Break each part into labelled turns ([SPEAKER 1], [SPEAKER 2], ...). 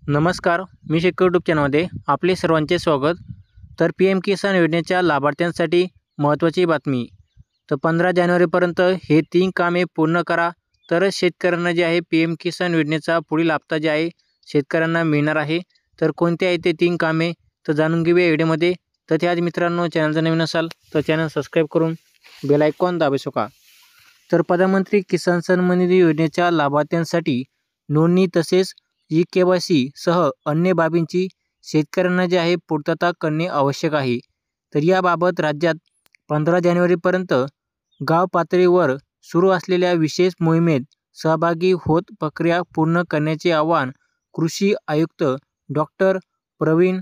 [SPEAKER 1] नमस्कार, मी शेखर यूट्यूब चॅनलमध्ये आपले सर्वांचे स्वागत. तर पी एम किसान योजनेच्या लाभार्थ्यांसाठी महत्त्वाची बातमी. तर 15 जानेवारीपर्यंत हे 3 कामे पूर्ण करा, तरच शेतकऱ्यांना जे आहे पी एम किसान योजनेचा पुढील हप्ता जे आहे शेतकऱ्यांना मिळणार आहे. तर कोणते आहे ते 3 कामे तर जाणून घेऊया या व्हिडिओमध्ये. तर त्याआधी मित्रांनो, चॅनलचा नवीन असाल तर चॅनल सबस्क्राईब करून बेल आयकॉन दाबू शका. तर प्रधानमंत्री किसान सन्मान निधी योजनेच्या लाभार्थ्यांसाठी नोंदणी तसेच ई-के-वाय-सी सह अन्य बाबींची शेतकऱ्यांना जे आहे पूर्तता करणे आवश्यक आहे. तर याबाबत राज्यात 15 जानेवारीपर्यंत गाव पातळीवर सुरू असलेल्या विशेष मोहिमेत सहभागी होत प्रक्रिया पूर्ण करण्याचे आवाहन कृषी आयुक्त डॉक्टर प्रवीण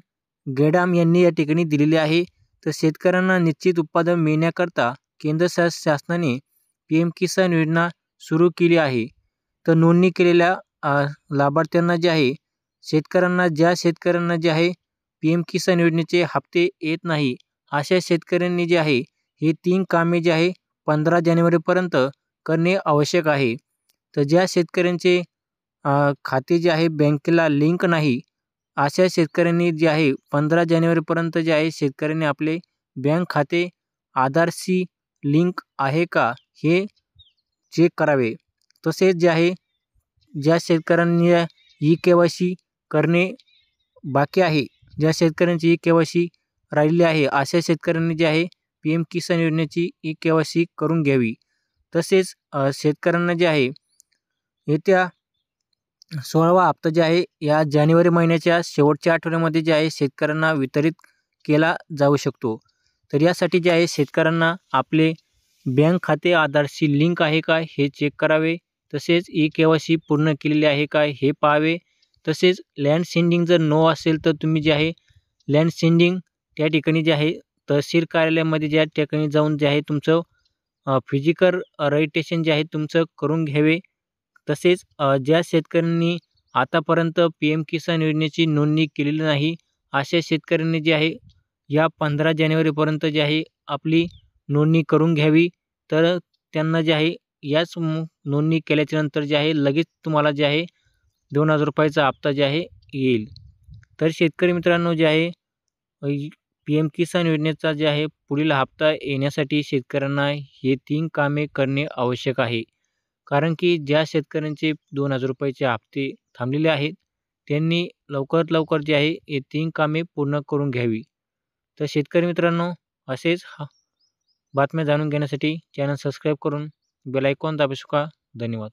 [SPEAKER 1] गेडाम यांनी या ठिकाणी दिलेले आहे. तर शेतकऱ्यांना निश्चित उत्पादन मिळण्याकरता केंद्र शासनाने पी एम किसान योजना सुरू केली आहे. तर नोंदणी केलेल्या लाभार्थ्यांना जे आहे ज्या शेतकऱ्यांना जे आहे पी एम किसान योजनेचे हप्ते येत नाही, अशा शेतकऱ्यांनी जे आहे हे 3 कामे जे आहे 15 जानेवारीपर्यंत करणे आवश्यक आहे. तर ज्या शेतकऱ्यांचे खाते जे आहे बँकेला लिंक नाही, अशा शेतकऱ्यांनी जे आहे 15 जानेवारीपर्यंत जे आहे शेतकऱ्यांनी आपले बँक खाते आधारशी लिंक आहे का हे चेक करावे. तसेच जे आहे ज्या शेतकऱ्यांनी ई-के-वाय-सी करणे बाकी आहे, ज्या शेतकऱ्यांची ई-के-वाय-सी राहिलेली आहे, अशा शेतकऱ्यांनी जे आहे पी एम किसान योजनेची ई-के-वाय-सी करून घ्यावी. तसेच शेतकऱ्यांना जे आहे येत्या 16वा हप्ता जे आहे या जानेवारी महिन्याच्या शेवटच्या आठवड्यामध्ये जे आहे शेतकऱ्यांना वितरित केला जाऊ शकतो. तर यासाठी जे आहे शेतकऱ्यांना आपले बँक खाते आधारशी लिंक आहे का हे चेक करावे. तसेच ई-के-वाय-सी पूर्ण केलेली आहे का हे पाहावे. तसेच लँड सेंडिंग जर नो असेल तर तुम्ही जे आहे लँड सेंडिंग त्या ठिकाणी जे आहे तहसील कार्यालयामध्ये ज्या ठिकाणी जाऊन जे आहे तुमचं फिजिकल रजिस्ट्रेशन जे आहे तुमचं करून घ्यावे. तसेच ज्या शेतकऱ्यांनी आतापर्यंत पी एम किसान योजनेची नोंदणी केलेली नाही, अशा शेतकऱ्यांनी जे आहे या 15 जानेवारीपर्यंत जे आहे आपली नोंदणी करून घ्यावी. तर त्यांना जे आहे याच नोंदणी केल्याच्या नंतर जे आहे लगेच तुम्हाला जे आहे 2,000 रुपयाचा हप्ता जे आहे येईल. तर शेतकरी मित्रांनो, जे आहे पी एम किसान योजनेचा जे आहे पुढील हप्ता येण्यासाठी शेतकऱ्यांना हे 3 कामे करणे आवश्यक आहे. कारण की ज्या शेतकऱ्यांचे 2,000 रुपयाचे हप्ते थांबलेले आहेत, त्यांनी लवकरात लवकर जे आहे हे 3 कामे पूर्ण करून घ्यावी. तर शेतकरी मित्रांनो, असेच बातम्या जाणून घेण्यासाठी चॅनल सबस्क्राईब करून बेल आयकॉन दाबू शका. धन्यवाद.